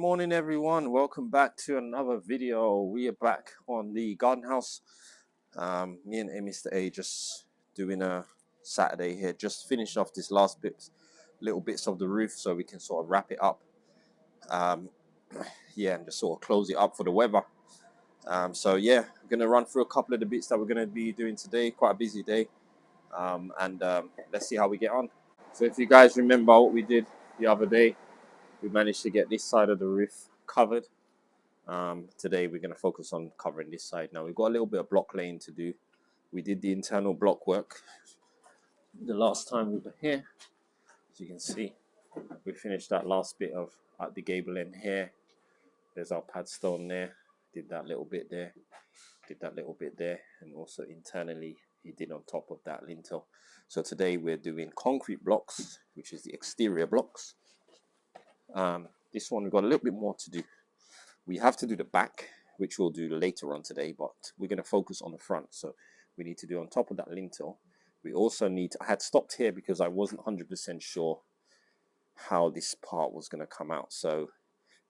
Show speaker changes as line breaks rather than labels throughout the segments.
morning everyone, welcome back to another video. We are back on the garden house. Me and Mr. A just doing a Saturday here, just finished off this last little bits of the roof so we can sort of wrap it up, and just sort of close it up for the weather. So yeah, I'm gonna run through a couple of the bits that we're gonna be doing today. Quite a busy day, and let's see how we get on. So if you guys remember what we did the other day, we managed to get this side of the roof covered. Today we're going to focus on covering this side. Now we've got a little bit of block laying to do. We did the internal block work the last time we were here. As you can see, we finished that last bit of at the gable end here. There's our pad stone there. Did that little bit there. Did that little bit there. And also internally he did on top of that lintel. So today we're doing concrete blocks, which is the exterior blocks. This one we've got a little bit more to do. We have to do the back, which we'll do later on today, but we're going to focus on the front. So we need to do on top of that lintel. We also need to, I had stopped here because I wasn't 100% sure how this part was going to come out. So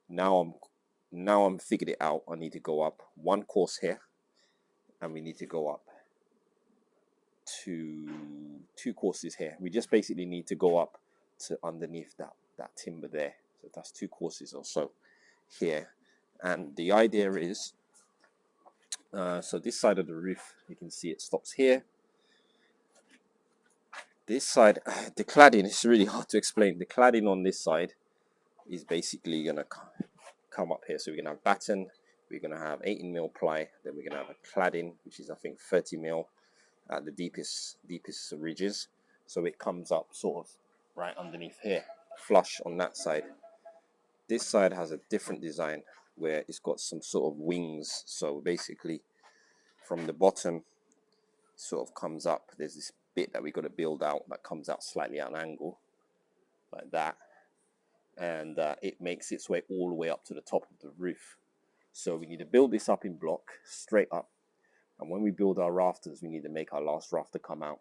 now I'm figured it out. I need to go up one course here, and we need to go up to two courses here. We just basically need to go up to underneath that timber there. So that's two courses or so here. And the idea is, so this side of the roof, you can see it stops here. This side, the cladding, it's really hard to explain. The cladding on this side is basically going to come up here. So we're going to have batten, we're going to have 18mm ply, then we're going to have a cladding, which is I think 30mm at the deepest ridges. So it comes up sort of right underneath here, flush on that side. This side has a different design where it's got some sort of wings. So basically from the bottom sort of comes up. There's this bit that we got to build out that comes out slightly at an angle like that, and it makes its way all the way up to the top of the roof. So we need to build this up in block straight up, and when we build our rafters we need to make our last rafter come out,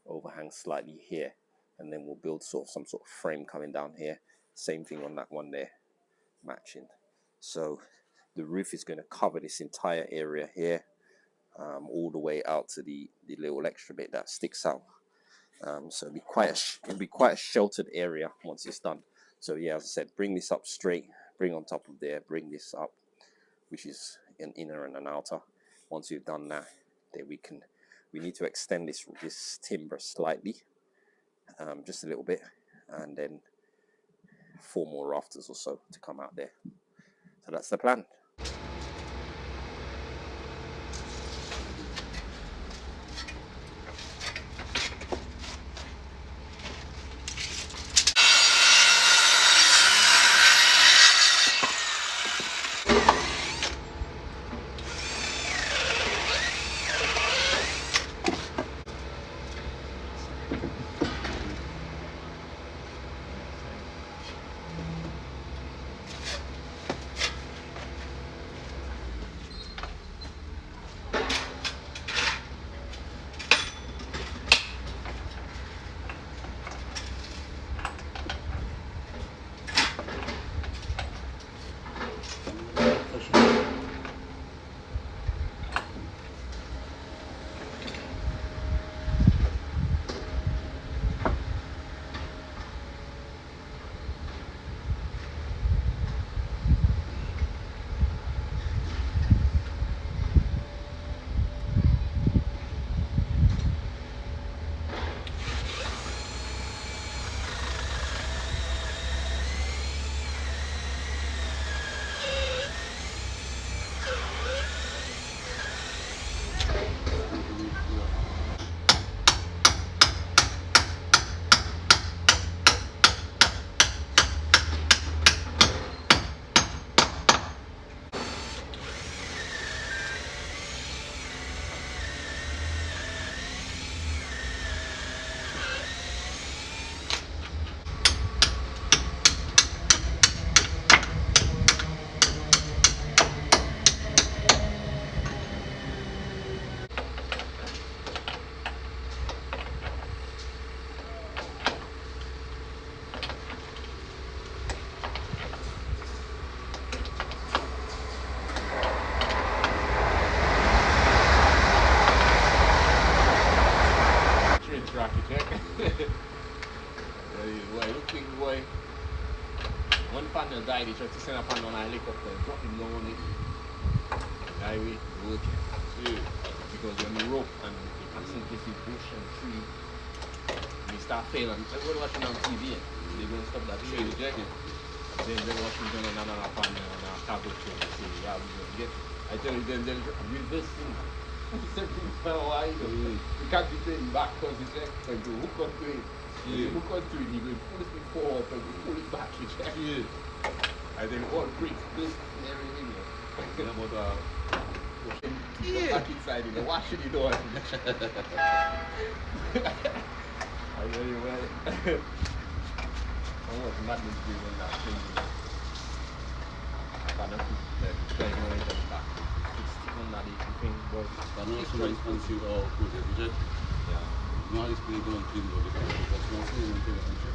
overhang slightly here, and then we'll build some sort of frame coming down here. Same thing on that one there, matching. So the roof is going to cover this entire area here, all the way out to the little extra bit that sticks out. So it'll be quite a sheltered area once it's done. So yeah, as I said, bring this up straight, bring on top of there, bring this up, which is an inner and an outer. Once you've done that, then we need to extend this timber slightly, just a little bit, and then 4 more rafters or so to come out there. So that's the plan.
panel died, they tried to send a panel on a helicopter, drop him down on it. Highway, working. Yeah. Because when you rope and the accident is bush and tree, they start failing. Everyone watching on TV, they're going to stop that tree with jacket. Then they're watching on another panel on a cargo train and say, yeah, we're going to get. I tell you, then they'll reverse thing. You can't be playing back because it's like you hook onto it. You hook onto it, you go pull it forward, but you pull it back, it's like, and then all breaks, this and everything. Back inside, washing the door. I tell you what, how much madness do you that thing? I can't playing on it back.
But no so expensive or good, budget. Yeah. No, it's pretty good on clean though, because that's not saying until the future.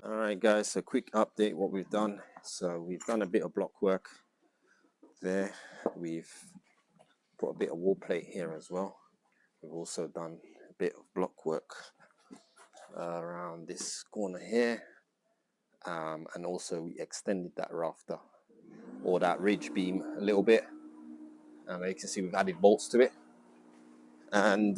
Alright guys, so quick update what we've done. So we've done a bit of block work there. We've put a bit of wall plate here as well. We've also done a bit of block work around this corner here. And also we extended that rafter or that ridge beam a little bit. And you can see we've added bolts to it. And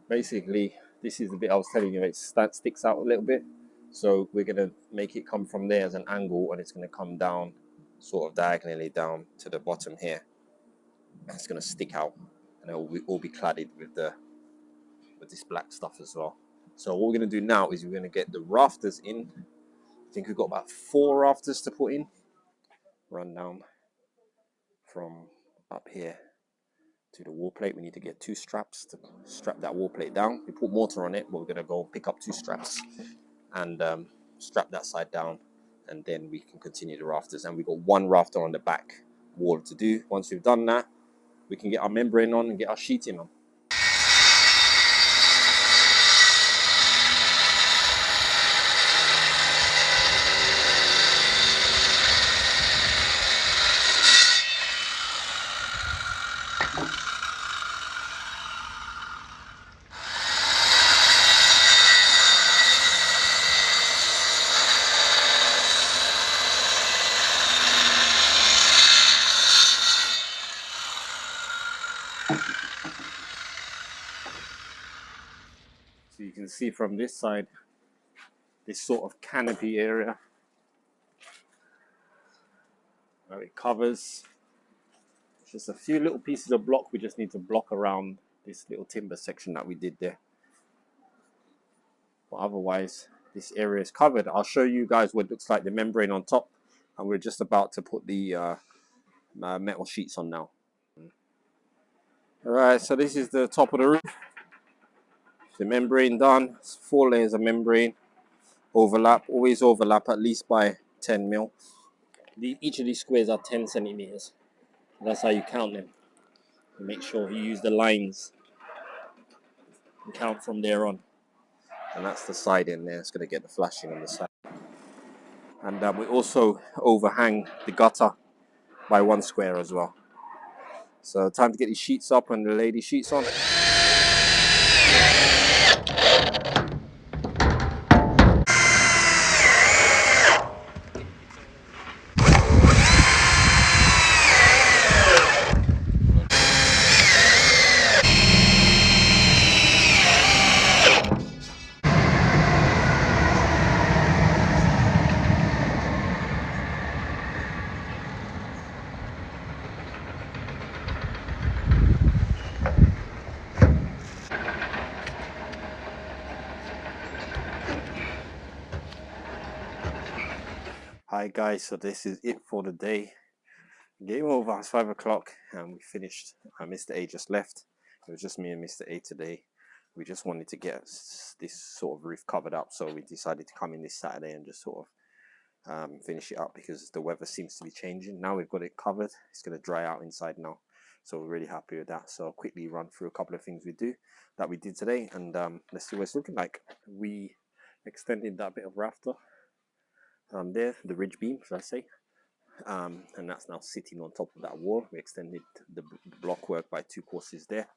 basically this is the bit I was telling you, it sticks out a little bit. So we're going to make it come from there as an angle, and it's going to come down sort of diagonally down to the bottom here. It's going to stick out, and it will all be cladded with this black stuff as well. So what we're going to do now is we're going to get the rafters in. I think we've got about 4 rafters to put in. Run down from up here to the wall plate. We need to get 2 straps to strap that wall plate down. We put mortar on it, but we're going to go pick up 2 straps and strap that side down, and then we can continue the rafters. And we've got 1 rafter on the back wall to do. Once we've done that, we can get our membrane on and get our sheeting on. So you can see from this side, this sort of canopy area where it covers. Just a few little pieces of block we just need to block around this little timber section that we did there. But otherwise, this area is covered. I'll show you guys what looks like the membrane on top, and we're just about to put the metal sheets on now. Alright, so this is the top of the roof. The membrane done. It's 4 layers of membrane. Overlap, always overlap at least by 10 mil. Each of these squares are 10 centimeters. That's how you count them. You make sure you use the lines and count from there on. And that's the side in there. It's going to get the flashing on the side. And we also overhang the gutter by 1 square as well. So time to get these sheets up and lay these sheets on. Alright guys, so this is it for the day. Game over. It's 5 o'clock and we finished. Mr. A just left. It was just me and Mr. A today. We just wanted to get this sort of roof covered up, so we decided to come in this Saturday and just sort of finish it up because the weather seems to be changing. Now we've got it covered. It's going to dry out inside now, so we're really happy with that. So I'll quickly run through a couple of things we did today, and let's see what it's looking like. We extended that bit of rafter there, the ridge beam, should I say, and that's now sitting on top of that wall. We extended the block work by 2 courses there.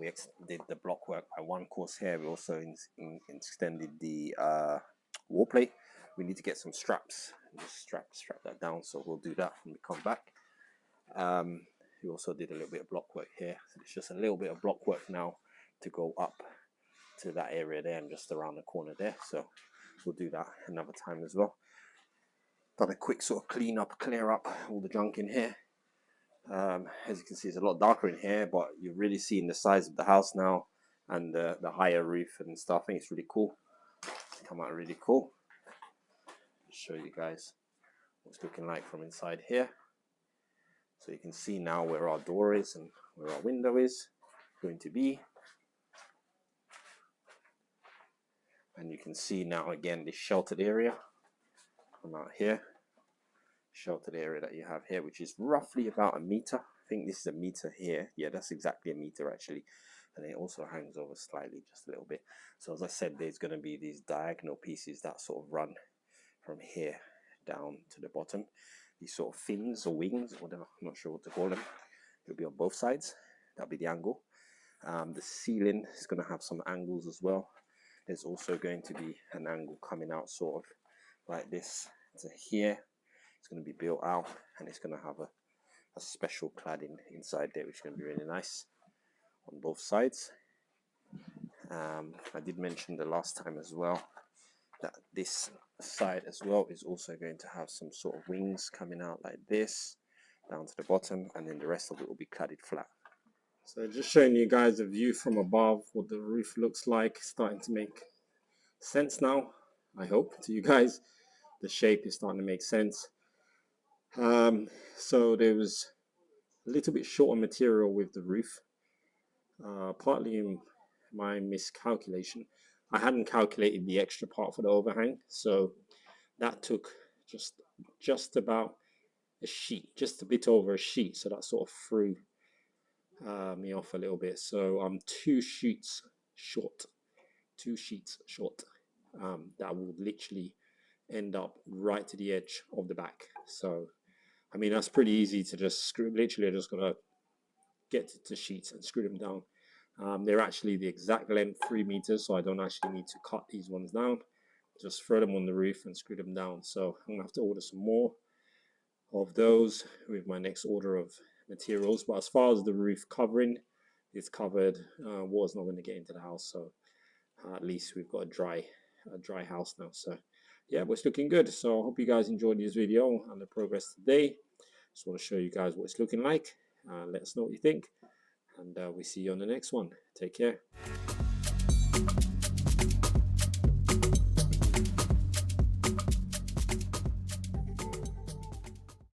We did the block work by 1 course here. We also extended the wall plate. We need to get some straps, just strap that down, so we'll do that when we come back. We also did a little bit of block work here, so it's just a little bit of block work now to go up to that area there and just around the corner there, so we'll do that another time as well. Done a quick sort of clear up all the junk in here. As you can see, it's a lot darker in here, but you're really seeing the size of the house now and the higher roof and stuff. I think it's really cool. It's come out really cool. I'll show you guys what it's looking like from inside here. So you can see now where our door is and where our window is going to be. And you can see now again this sheltered area from out here. Sheltered area that you have here, which is roughly about 1 meter. I think this is 1 meter here. Yeah, that's exactly 1 meter actually. And it also hangs over slightly, just a little bit. So as I said, there's going to be these diagonal pieces that sort of run from here down to the bottom. These sort of fins or wings, or whatever, I'm not sure what to call them. It'll be on both sides. That'll be the angle. The ceiling is going to have some angles as well. There's also going to be an angle coming out sort of like this to here. It's going to be built out, and it's going to have a special cladding inside there, which is going to be really nice on both sides. I did mention the last time as well that this side as well is also going to have some sort of wings coming out like this down to the bottom, and then the rest of it will be cladded flat. So just showing you guys a view from above, what the roof looks like. Starting to make sense now, I hope, to you guys. The shape is starting to make sense. So there was a little bit short on material with the roof, partly in my miscalculation. I hadn't calculated the extra part for the overhang, so that took just about a sheet, just a bit over a sheet, so that sort of threw me off a little bit. So I'm 2 sheets short. That will literally end up right to the edge of the back. So I mean, that's pretty easy to just screw. Literally, I'm just gonna get to sheets and screw them down. They're actually the exact length, 3 meters, so I don't actually need to cut these ones down. Just throw them on the roof and screw them down. So I'm gonna have to order some more of those with my next order of materials. But as far as the roof covering, it's covered. Water's not going to get into the house, so at least we've got a dry house now. So yeah, but it's looking good. So I hope you guys enjoyed this video and the progress today. Just want to show you guys what it's looking like. Let us know what you think, and we'll see you on the next one. Take care.